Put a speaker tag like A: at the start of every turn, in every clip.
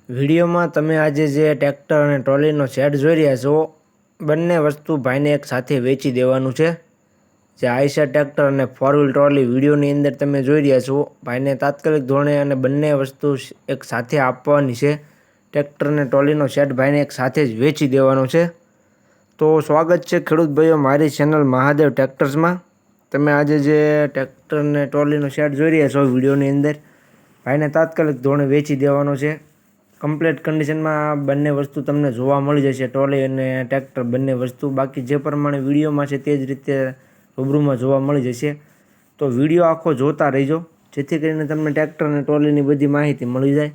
A: વિડીયોમાં તમે આજે જે ટ્રેક્ટર અને ટ્રોલીનો સેટ જોઈ રહ્યા છો, બંને વસ્તુ ભાઈને એક સાથે વેચી દેવાનું છે. જે આઈશર ટ્રેક્ટર અને 4 વ્હીલ ટ્રોલી વિડીયોની અંદર તમે જોઈ રહ્યા છો, ભાઈને તાત્કાલિક ધોરણે અને બંને વસ્તુ એક સાથે આપવાની છે. ટ્રેક્ટર અને ટ્રોલીનો સેટ ભાઈને એક સાથે જ વેચી દેવાનો છે. તો સ્વાગત છે ખેડૂત ભાઈઓ મારી ચેનલ મહાદેવ ટ્રેક્ટર્સમાં. તમે આજે જે ટ્રેક્ટર અને ટ્રોલીનો સેટ જોઈ રહ્યા છો વિડીયોની અંદર, ભાઈને તાત્કાલિક ધોરણે વેચી દેવાનો છે. કમ્પ્લીટ કન્ડિશનમાં બંને વસ્તુ તમને જોવા મળી જશે, ટ્રોલી અને ટ્રેક્ટર બંને વસ્તુ. બાકી જે પ્રમાણે વિડીયોમાં છે તે જ રીતે રૂબરૂમાં જોવા મળી જશે. તો વિડીયો આખો જોતા રહીજો, જેથી કરીને તમને ટ્રેક્ટર અને ટ્રોલીની બધી માહિતી મળી જાય.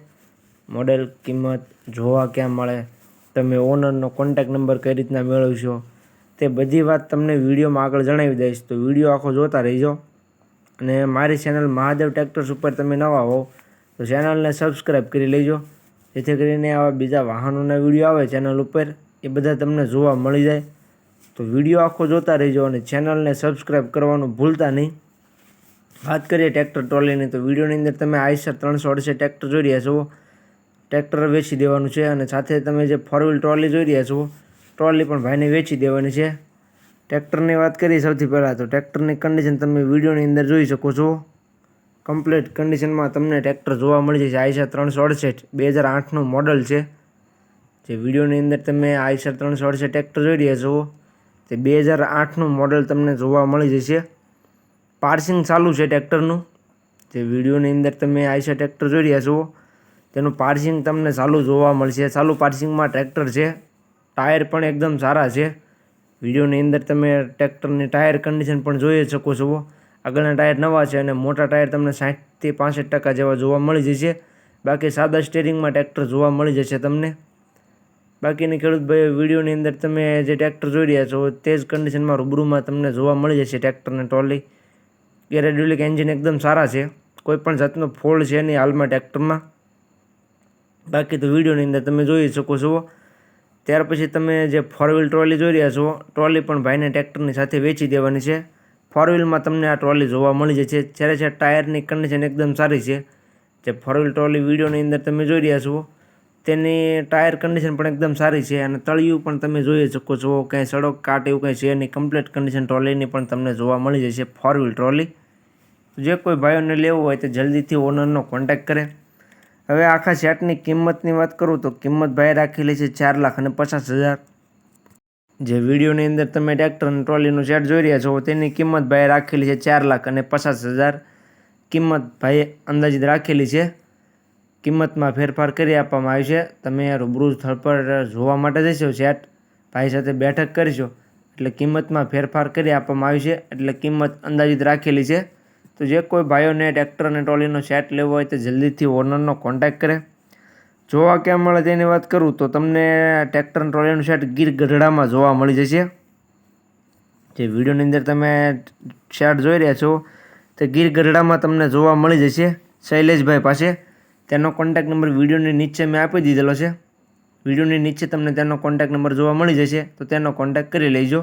A: મોડેલ, કિંમત, જોવા ક્યાં મળે, તમે ઓનરનો કોન્ટેક નંબર કઈ રીતના મેળવશો, તે બધી વાત તમને વિડીયોમાં આગળ જણાવી દઈશ. તો વિડીયો આખો જોતા રહીજો. અને મારી ચેનલ મહાદેવ ટ્રેક્ટર્સ ઉપર તમે નવા હો તો ચેનલને સબસ્ક્રાઈબ કરી લેજો, જેથી કરીને આવા બીજા વાહનોના વિડીયો આવે ચેનલ ઉપર એ બધા તમને જોવા મળી જાય. તો વિડીયો આખો જોતા રહેજો અને ચેનલને સબસ્ક્રાઈબ કરવાનું ભૂલતા નહીં. વાત કરીએ ટ્રેક્ટર ટ્રોલીની, તો વિડીયોની અંદર તમે આઈશર 368 ટ્રેક્ટર જોઈ રહ્યા છો. ટ્રેક્ટર વેચી દેવાનું છે અને સાથે તમે જે 4 વ્હીલ ટ્રોલી જોઈ રહ્યા છો, ટ્રોલી પણ ભાઈને વેચી દેવાની છે. ટ્રેક્ટરની વાત કરીએ સૌથી પહેલાં, તો ટ્રેક્ટરની કન્ડિશન તમે વિડીયોની અંદર જોઈ શકો છો. કમ્પ્લીટ કન્ડિશનમાં તમને ટ્રેક્ટર જોવા મળી જશે. આઈશર 368 2008નું મોડલ છે. જે વિડીયોની અંદર તમે આઈશર 368 ટ્રેક્ટર જોઈ રહ્યા છો, તે 2008નું મોડલ તમને જોવા મળી જશે. પાર્સિંગ ચાલુ છે ટ્રેક્ટરનું. જે વિડીયોની અંદર તમે આઈશર ટ્રેક્ટર જોઈ રહ્યા છો, તેનું પાર્સિંગ તમને ચાલુ જોવા મળશે. ચાલુ પાર્સિંગમાં ટ્રેક્ટર છે. ટાયર પણ એકદમ સારા છે. વિડીયોની અંદર તમે ટ્રેક્ટરની ટાયર કન્ડિશન પણ જોઈ શકો છો. આગળના ટાયર નવા છે અને મોટા ટાયર તમને 60થી 65% જેવા જોવા મળી જશે. બાકી સાદા સ્ટીરિંગમાં ટ્રેક્ટર જોવા મળી જશે તમને. બાકીની ખેડૂત ભાઈ વિડીયોની અંદર તમે જે ટ્રેક્ટર જોઈ રહ્યા છો તે જ કન્ડિશનમાં રૂબરૂમાં તમને જોવા મળી જશે. ટ્રેક્ટરને ટ્રોલી ગેરેડ્યુલિક એન્જિન એકદમ સારા છે. કોઈ પણ જાતનો ફોલ્ટ છે નહીં હાલમાં ટ્રેક્ટરમાં. બાકી તો વિડીયોની અંદર તમે જોઈ શકો છો. ત્યાર પછી તમે જે 4 વ્હીલ ટ્રોલી જોઈ રહ્યા છો, ટ્રોલી પણ ભાઈને ટ્રેક્ટરની સાથે વેચી દેવાની છે. 4 વ્હીલમાં તમને આ ટ્રોલી જોવા મળી જશે. જ્યારે છે ટાયરની કન્ડિશન એકદમ સારી છે. જે 4 વ્હીલ ટ્રોલી વિડીયોની અંદર તમે જોઈ રહ્યા છો, તેની ટાયર કન્ડિશન પણ એકદમ સારી છે અને તળિયું પણ તમે જોઈ શકો છો. કંઈ સડક કાટ એવું કંઈ છે નહીં. કમ્પ્લીટ કન્ડિશન ટ્રોલીની પણ તમને જોવા મળી જશે 4 વ્હીલ ટ્રોલી. જે કોઈ ભાઈઓને લેવું હોય તો જલ્દીથી ઓનરનો કોન્ટેક્ટ કરે. હવે આખા સેટની કિંમતની વાત કરું તો કિંમત ભાઈ રાખેલી છે 4,50,000. જે વિડીયોની અંદર તમે ટ્રેક્ટર અને ટ્રોલીનું સેટ જોઈ રહ્યા છો, તેની કિંમત ભાઈ રાખેલી છે 4,50,000. કિંમત ભાઈ અંદાજિત રાખેલી છે. કિંમતમાં ફેરફાર કરી આપવામાં આવી છે. તમે રૂબરૂ સ્થળ પર જોવા માટે જશો, સેટ ભાઈ સાથે બેઠક કરીશો એટલે કિંમતમાં ફેરફાર કરી આપવામાં આવી છે. એટલે કિંમત અંદાજિત રાખેલી છે. તો જે કોઈ ભાઈઓને ટ્રેક્ટર અને ટ્રોલીનો સેટ લેવો હોય તો જલ્દીથી ઓનરનો કોન્ટેક્ટ કરે. જોવા ક્યાં મળે તેની વાત કરું તો તમને ટ્રેક્ટર અને ટ્રોલીનું સેટ ગીર ગઢડામાં જોવા મળી જશે. જે વિડીયોની અંદર તમે સેટ જોઈ રહ્યા છો તે ગીર ગઢડામાં તમને જોવા મળી જશે શૈલેષભાઈ પાસે. તેનો કોન્ટેક નંબર વિડીયોની નીચે મેં આપી દીધેલો છે. વિડીયોની નીચે તમને તેનો કોન્ટેક નંબર જોવા મળી જશે, તો તેનો કોન્ટેક કરી લેજો.